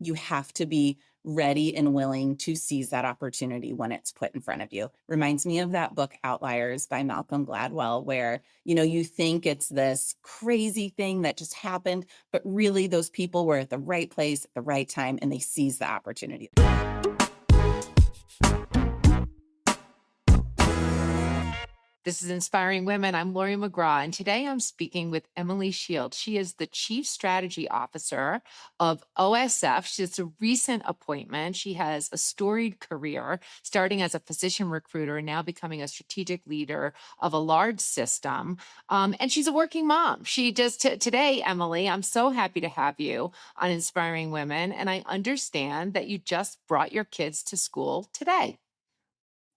you have to be ready and willing to seize that opportunity when it's put in front of you. Reminds me of that book Outliers by Malcolm Gladwell, where, you think it's this crazy thing that just happened, but really those people were at the right place at the right time and they seized the opportunity. This is Inspiring Women. I'm Lori McGraw, and today I'm speaking with Emily Shields. She is the Chief Strategy Officer of OSF. She's a recent appointment. She has a storied career, starting as a physician recruiter and now becoming a strategic leader of a large system. And she's a working mom. She just today, Emily, I'm so happy to have you on Inspiring Women. And I understand that you just brought your kids to school today.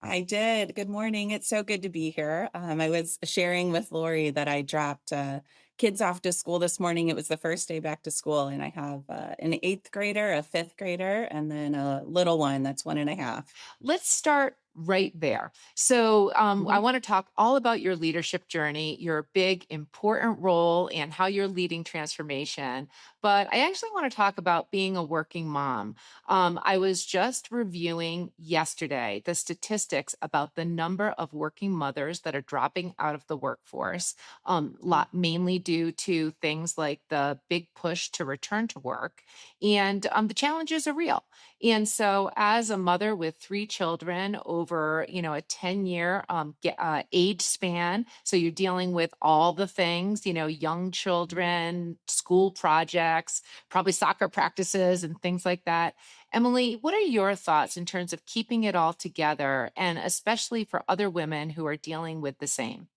I did. Good morning. It's so good to be here. I was sharing with Lori that I dropped kids off to school this morning. It was the first day back to school, and I have an eighth grader, a fifth grader, and then a little one that's 1.5. Let's start right there. So, I Mhm. want to talk all about your leadership journey, your big, important role, and how you're leading transformation. But I actually want to talk about being a working mom. I was just reviewing yesterday the statistics about the number of working mothers that are dropping out of the workforce, mainly due to things like the big push to return to work. And the challenges are real. And so, as a mother with three children over, a 10-year age span, so you're dealing with all the things, young children, school projects, probably soccer practices, and things like that. Emily, what are your thoughts in terms of keeping it all together, and especially for other women who are dealing with the same?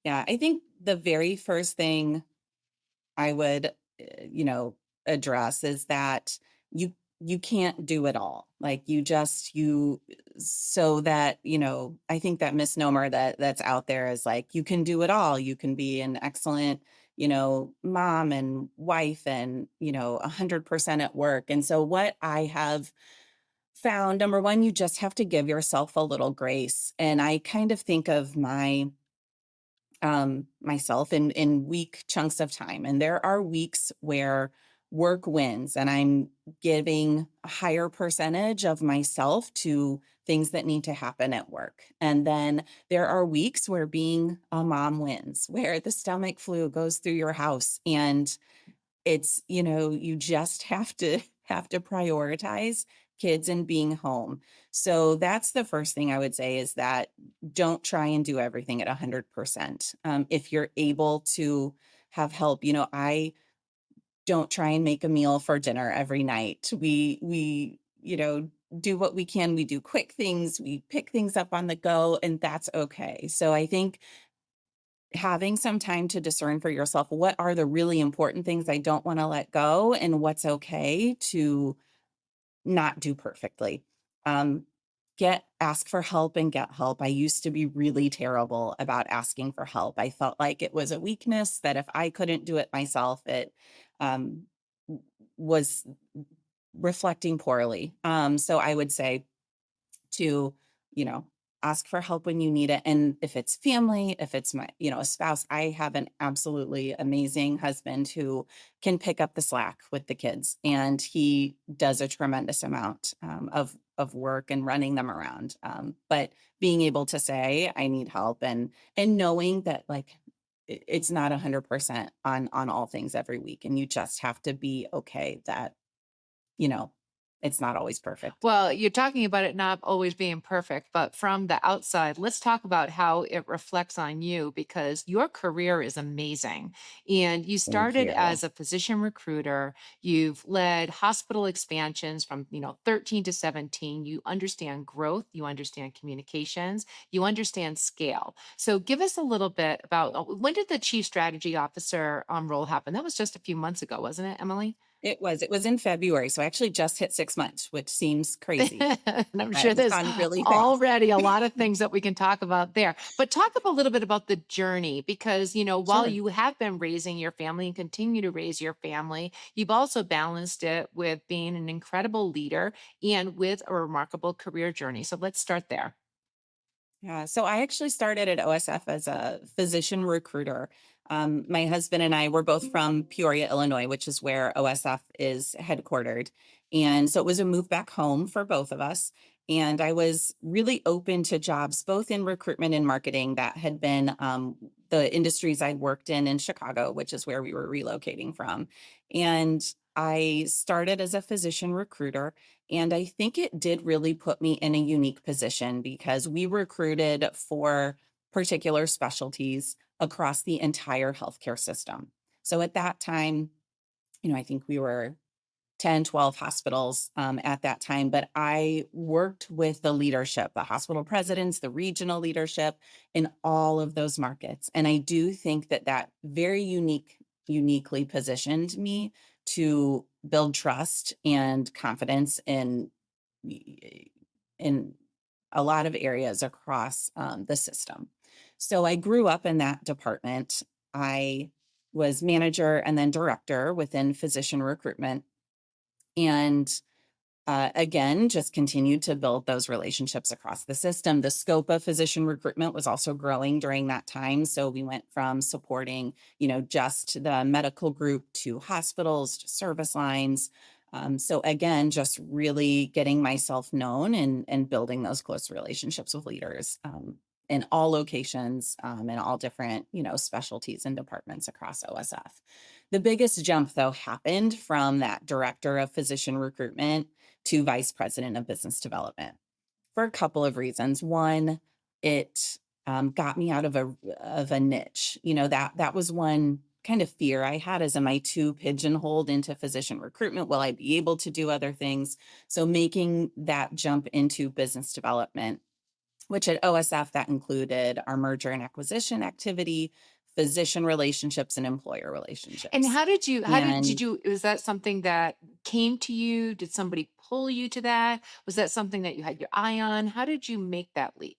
Yeah, I think the very first thing I would, address is that you can't do it all. Like you just you so that, I think that misnomer that's out there is like you can do it all. You can be an excellent, mom and wife and, 100% at work. And so what I have found, number one, you just have to give yourself a little grace. And I kind of think of myself in week chunks of time. And there are weeks where work wins and I'm giving a higher percentage of myself to things that need to happen at work. And then there are weeks where being a mom wins, where the stomach flu goes through your house and it's, you just have to prioritize kids and being home. So that's the first thing I would say is that don't try and do everything at 100%. If you're able to have help, I don't try and make a meal for dinner every night. We, do what we can. We do quick things. We pick things up on the go, and that's okay. So I think having some time to discern for yourself what are the really important things I don't want to let go and what's okay to not do perfectly. Um, get ask for help and get help. I used to be really terrible about asking for help. I felt like it was a weakness that if I couldn't do it myself, it um, was reflecting poorly. So I would say to, you know, ask for help when you need it. And if it's family, if it's my, a spouse, I have an absolutely amazing husband who can pick up the slack with the kids. And he does a tremendous amount of work and running them around. But being able to say, I need help and knowing that like it's not 100% on all things every week. And you just have to be okay that, you know, it's not always perfect. Well, you're talking about it not always being perfect, but from the outside, let's talk about how it reflects on you because your career is amazing. And you Thank started you. as a physician recruiter. You've led hospital expansions from, 13 to 17. You understand growth, you understand communications, you understand scale. So give us a little bit about when did the chief strategy officer role happen? That was just a few months ago, wasn't it, Emily? It was in February, so I actually just hit 6 months, which seems crazy. And I'm sure It's there's gone really fast. already a lot of things that we can talk about there. But talk a little bit about the journey because, while Sure. you have been raising your family and continue to raise your family, you've also balanced it with being an incredible leader and with a remarkable career journey. So let's start there. Yeah, so I actually started at OSF as a physician recruiter. My husband and I were both from Peoria, Illinois, which is where OSF is headquartered. And so it was a move back home for both of us. And I was really open to jobs, both in recruitment and marketing, that had been the industries I'd worked in Chicago, which is where we were relocating from. And I started as a physician recruiter. And I think it did really put me in a unique position because we recruited for particular specialties across the entire healthcare system. So at that time, I think we were 10, 12 hospitals at that time, but I worked with the leadership, the hospital presidents, the regional leadership in all of those markets. And I do think that that very uniquely positioned me to build trust and confidence in a lot of areas across the system. So I grew up in that department. I was manager and then director within physician recruitment. And again, just continued to build those relationships across the system. The scope of physician recruitment was also growing during that time. So we went from supporting, just the medical group to hospitals to service lines. So again, just really getting myself known and building those close relationships with leaders in all locations and all different, specialties and departments across OSF. The biggest jump, though, happened from that director of physician recruitment to vice president of business development for a couple of reasons. One, it got me out of a niche. That was one kind of fear I had as, am I too pigeonholed into physician recruitment? Will I be able to do other things? So making that jump into business development, which at OSF that included our merger and acquisition activity, physician relationships, and employer And relationships. did And you, was that something that came to you? Did somebody pull you to that? Was that something that you had your eye on? How did you make that leap?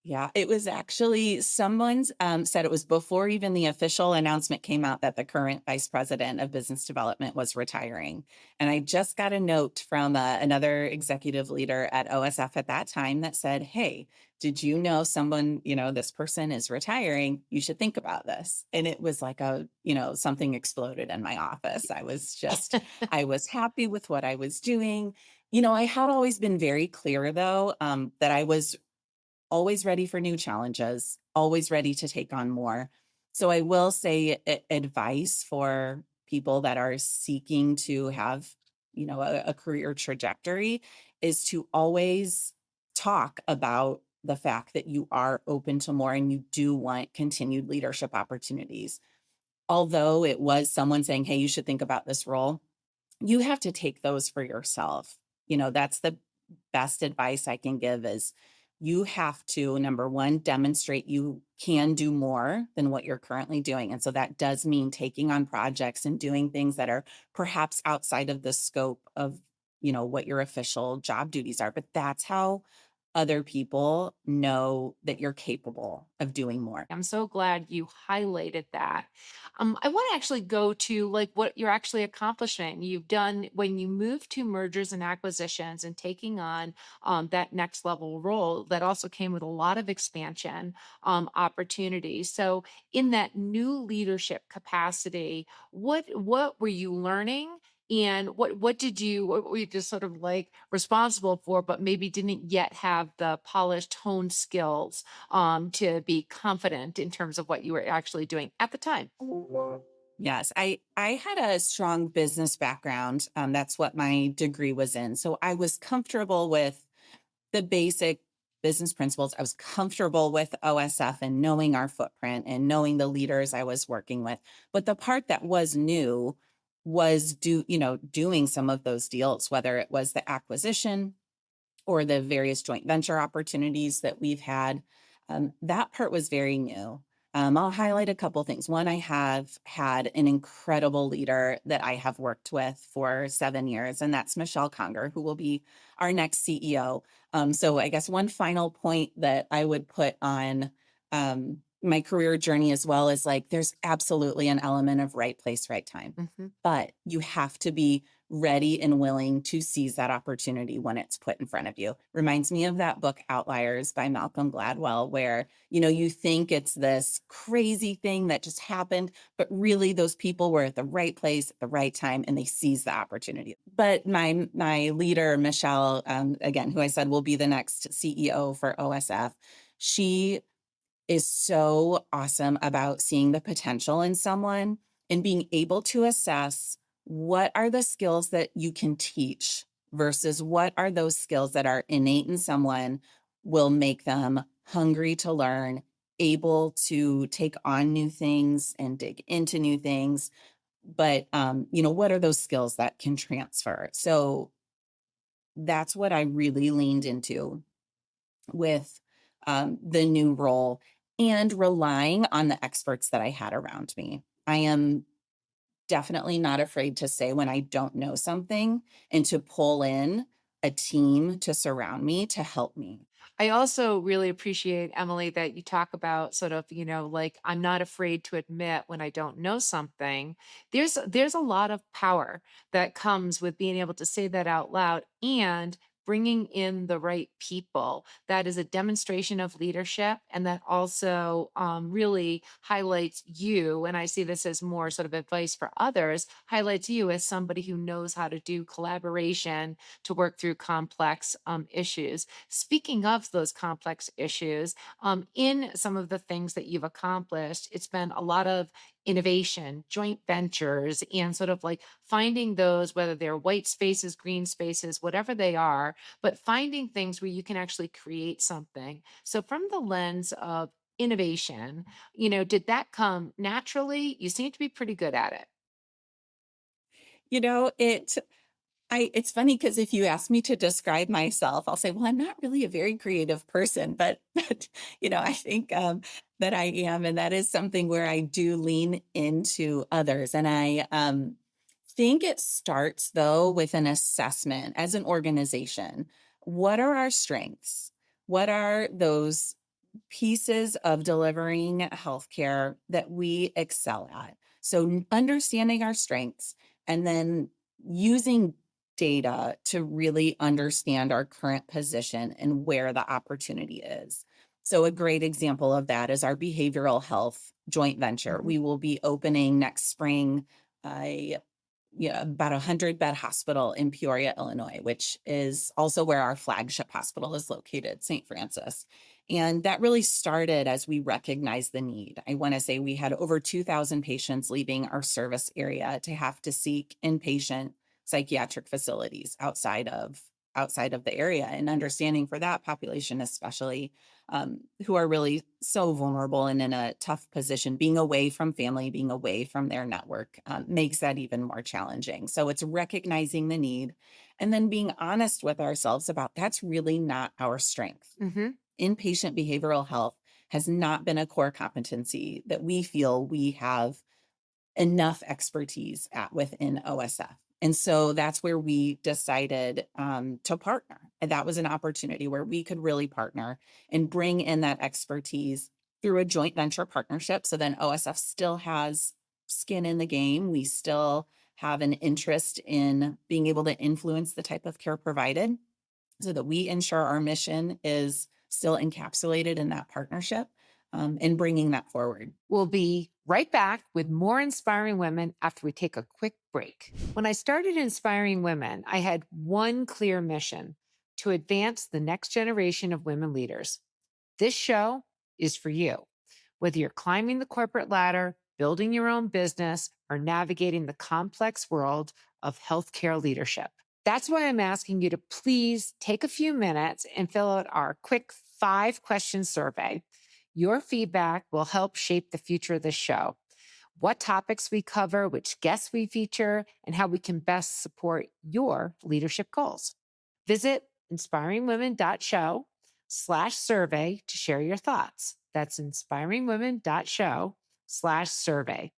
yeah, it was actually someone's said it was before even the official announcement came out that the current vice president of business development was retiring. And I just got a note from another executive leader at OSF at that time that said, "Hey, did you know someone, this person is retiring? You should think about this." And it was like something exploded in my office. I was happy with what I was doing. I had always been very clear, though, that I was always ready for new challenges, always ready to take on more. So I will say advice for people that are seeking to have, a career trajectory is to always talk about the fact that you are open to more and you do want continued leadership opportunities. Although it was someone saying, "Hey, you should think about this role," you have to take those for yourself. That's the best advice I can give is you have to, number one, demonstrate you can do more than what you're currently doing. And so that does mean taking on projects and doing things that are perhaps outside of the scope of, what your official job duties are. But that's how other people know that you're capable of doing more. I'm so glad you highlighted that. I want to actually go to like what you're actually accomplishing. You've done when you move to mergers and acquisitions and taking on that next level role that also came with a lot of expansion opportunities. So, in that new leadership capacity, what were you learning? And what were you just sort of like responsible for, but maybe didn't yet have the polished, honed skills to be confident in terms of what you were actually doing at the time? Yes, I had a strong business background. That's what my degree was in. So I was comfortable with the basic business principles. I was comfortable with OSF and knowing our footprint and knowing the leaders I was working with. But the part that was new was doing some of those deals, whether it was the acquisition or the various joint venture opportunities that we've had. That part was very new. I'll highlight a couple things. One, I have had an incredible leader that I have worked with for 7 years, and that's Michelle Conger, who will be our next CEO. So I guess one final point that I would put on my career journey as well is like there's absolutely an element of right place, right time. Mhm. But you have to be ready and willing to seize that opportunity when it's put in front of you. Reminds me of that book Outliers by Malcolm Gladwell, where, you think it's this crazy thing that just happened, but really those people were at the right place at the right time and they seized the opportunity. But my leader, Michelle, again, who I said will be the next CEO for OSF, she is so awesome about seeing the potential in someone and being able to assess what are the skills that you can teach versus what are those skills that are innate in someone, will make them hungry to learn, able to take on new things and dig into new things. But what are those skills that can transfer? So that's what I really leaned into with the new role, and relying on the experts that I had around me. I am definitely not afraid to say when I don't know something and to pull in a team to surround me to help me. I also really appreciate, Emily, that you talk about sort of, like I'm not afraid to admit when I don't know something. There's a lot of power that comes with being able to say that out loud and bringing in the right people. That is a demonstration of leadership, and that also really highlights you. And I see this as more sort of advice for others, highlights you as somebody who knows how to do collaboration to work through complex issues. Speaking of those complex issues, in some of the things that you've accomplished, it's been a lot of innovation, joint ventures, and sort of like finding those, whether they're white spaces, green spaces, whatever they are, but finding things where you can actually create something. So, from the lens of innovation, did that come naturally? You seem to be pretty good at it. You know, it it's funny because if you ask me to describe myself, I'll say, "Well, I'm not really a very creative person," but I think, that I am, and that is something where I do lean into others, and I, think it starts, though, with an assessment as an organization. What are our strengths? What are those pieces of delivering healthcare that we excel at? So, understanding our strengths and then using data to really understand our current position and where the opportunity is. So, a great example of that is our behavioral health joint venture. Mhm. We will be opening next spring a about 100-bed hospital in Peoria, Illinois, which is also where our flagship hospital is located, St. Francis. And that really started as we recognized the need. I want to say we had over 2,000 patients leaving our service area to have to seek inpatient psychiatric facilities outside of the area, and understanding for that population especially, who are really so vulnerable and in a tough position, being away from family, being away from their network, makes that even more challenging. So it's recognizing the need and then being honest with ourselves about that's really not our strength. Mhm. Inpatient behavioral health has not been a core competency that we feel we have enough expertise at within OSF. And so that's where we decided to partner. And that was an opportunity where we could really partner and bring in that expertise through a joint venture partnership. So then OSF still has skin in the game. We still have an interest in being able to influence the type of care provided so that we ensure our mission is still encapsulated in that partnership, and bringing that forward. We'll be right back with more inspiring women after we take a quick break. When I started inspiring women, I had one clear mission: to advance the next generation of women leaders. This show is for you. Whether you're climbing the corporate ladder, building your own business, or navigating the complex world of healthcare leadership. That's why I'm asking you to please take a few minutes and fill out our quick 5 question survey. Your feedback will help shape the future of the show: what topics we cover, which guests we feature, and how we can best support your leadership goals. Visit inspiringwomen.show/survey to share your thoughts. That's inspiringwomen.show/survey.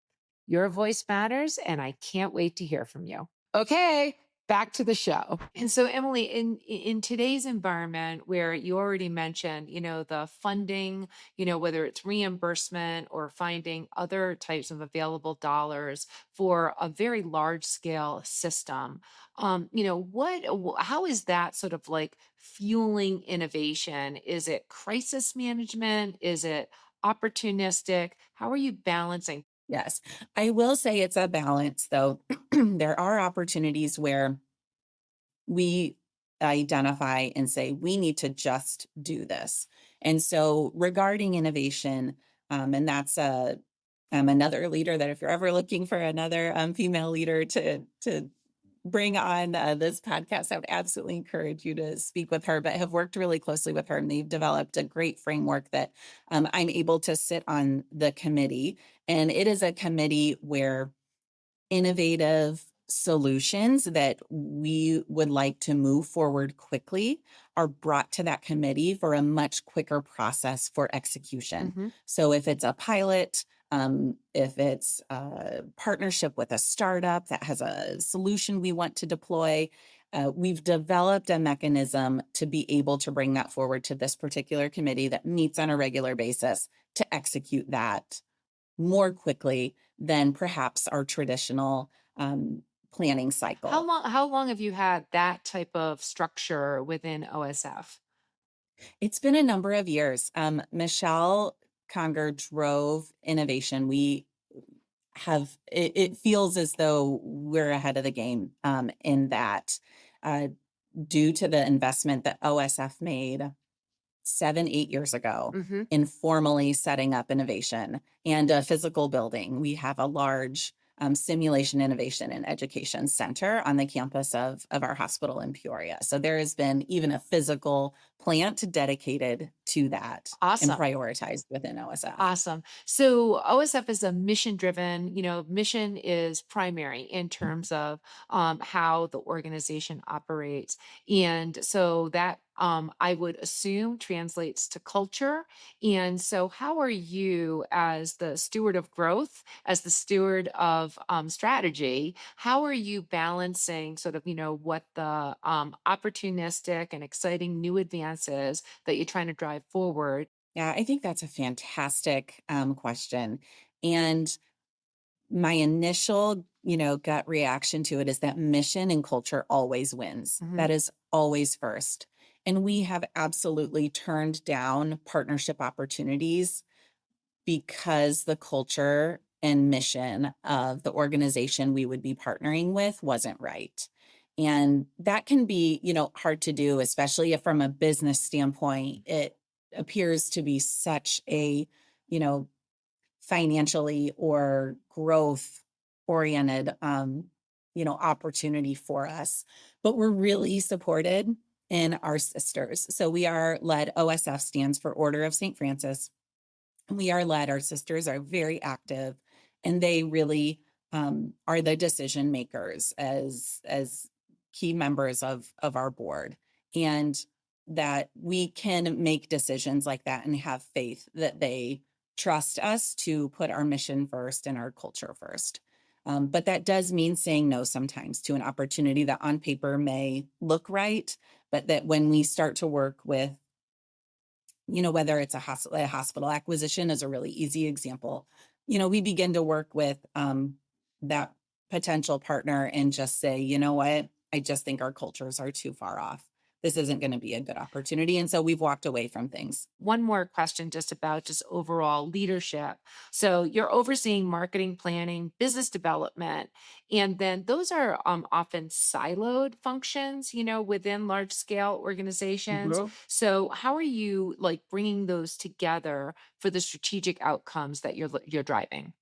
Your voice matters, and I can't wait to hear from you. Okay, back to the show. And so, Emily, in today's environment where you already mentioned, the funding, whether it's reimbursement or finding other types of available dollars for a very large scale system, how is that sort of like fueling innovation? Is it crisis management? Is it opportunistic? How are you balancing? Yes. I will say it's a balance, though. There are opportunities where we identify and say, we need to just do this. And so, regarding innovation, and that's another leader that if you're ever looking for another female leader to bring on this podcast, I would absolutely encourage you to speak with her, but have worked really closely with her. And they've developed a great framework that I'm able to sit on the committee. And it is a committee where innovative solutions that we would like to move forward quickly are brought to that committee for a much quicker process for execution. Mhm. So if it's a pilot, if it's a partnership with a startup that has a solution we want to deploy, we've developed a mechanism to be able to bring that forward to this particular committee that meets on a regular basis to execute that more quickly than perhaps our traditional planning cycle. How long have you had that type of structure within OSF? It's been a number of years. Michelle Conger drove innovation. We have it feels as though we're ahead of the game in that uh, due to the investment that OSF made 7, 8 years ago Mhm. in formally setting up innovation and a physical building. We have a large simulation innovation and education center on the campus of our hospital in Peoria. So there has been even a physical plant dedicated to that and Awesome. prioritized within OSF. Awesome. So OSF is a mission driven, mission is primary in terms of how the organization operates. And so that I would assume translates to culture. And so, how are you, as the steward of growth, as the steward of strategy, how are you balancing sort of, what the opportunistic and exciting new advances that you're trying to drive forward? Yeah, I think that's a fantastic question. And my initial, gut reaction to it is that mission and culture always wins. Mhm. That is always first. And we have absolutely turned down partnership opportunities because the culture and mission of the organization we would be partnering with wasn't right. And that can be, hard to do, especially if from a business standpoint, it appears to be such a, you know, financially or growth oriented opportunity for us, but we're really supported in our sisters. So we are led. OSF stands for Order of St. Francis. We are led. Our sisters are very active, and they really are the decision makers as key members of our board, and that we can make decisions like that and have faith that they trust us to put our mission first and our culture first. But that does mean saying no sometimes to an opportunity that on paper may look right, but that when we start to work with, whether it's a hospital acquisition is a really easy example. We begin to work with that potential partner and just say, you know what, I just think our cultures are too far off. This isn't going to be a good opportunity. And so we've walked away from things. One more question just about just overall leadership. So you're overseeing marketing, planning, business development, and then those are often siloed functions, within large scale organizations. Mhm. So how are you like bringing those together for the strategic outcomes that you're driving?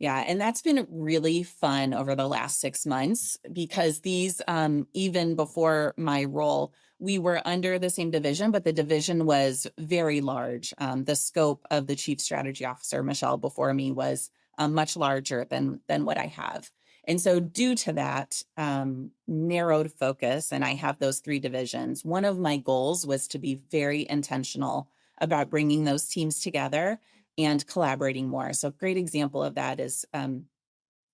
Yeah, and that's been really fun over the last 6 months because these, even before my role, we were under the same division, but the division was very large. The scope of the chief strategy officer, Michelle, before me was much larger than what I have. And so due to that narrowed focus, and I have those 3 divisions, one of my goals was to be very intentional about bringing those teams together and collaborating more. So, a great example of that is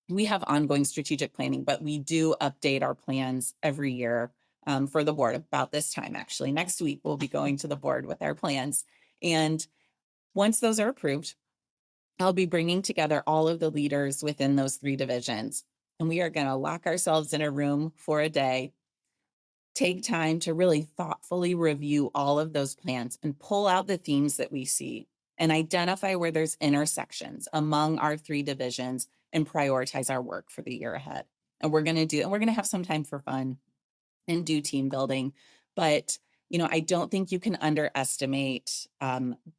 We have ongoing strategic planning, but we do update our plans every year for the board about this time. Actually, next week we'll be going to the board with our plans. And once those are approved, I'll be bringing together all of the leaders within those three divisions. And we are going to lock ourselves in a room for a day, take time to really thoughtfully review all of those plans and pull out the themes that we see and identify where there's intersections among our three divisions and prioritize our work for the year ahead. And we're going to have some time for fun and do team building. But, I don't think you can underestimate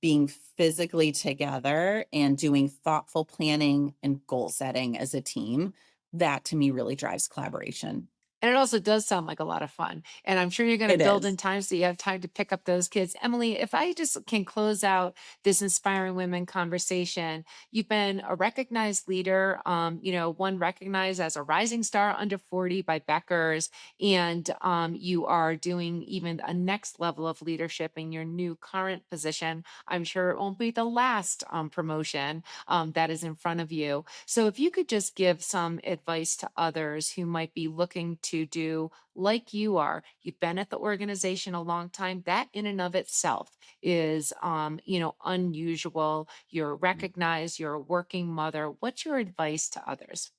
being physically together and doing thoughtful planning and goal setting as a team. That to me really drives collaboration. And it also does sound like a lot of fun. And I'm sure you're going to It build is. in time so you have time to pick up those kids. Emily, if I just can close out this inspiring women conversation, you've been a recognized leader, one recognized as a rising star under 40 by Becker's, and you are doing even a next level of leadership in your new current position. I'm sure it won't be the last promotion that is in front of you. So, if you could just give some advice to others who might be looking to do like you are, you've been at the organization a long time. That in and of itself is, unusual. You're recognized. You're a working mother. What's your advice to others?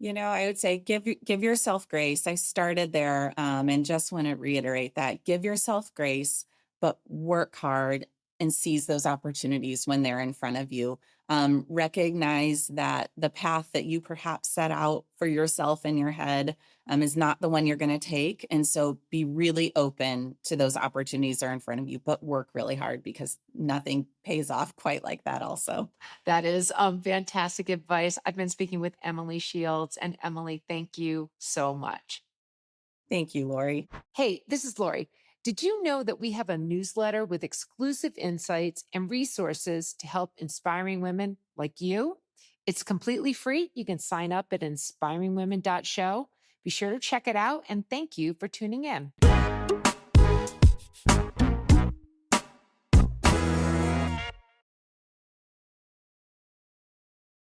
I would say give yourself grace. I started there, and just want to reiterate that give yourself grace, but work hard and seize those opportunities when they're in front of you. Recognize that the path that you perhaps set out for yourself in your head is not the one you're going to take, and so be really open to those opportunities that are in front of you, but work really hard because nothing pays off quite like that. Also, That is fantastic advice. I've been speaking with Emily Shields, and Emily, thank you so much. thank you, Lori. Hey, this is Lori. Did you know that we have a newsletter with exclusive insights and resources to help inspiring women like you? It's completely free. You can sign up at inspiringwomen.show. Be sure to check it out and thank you for tuning in.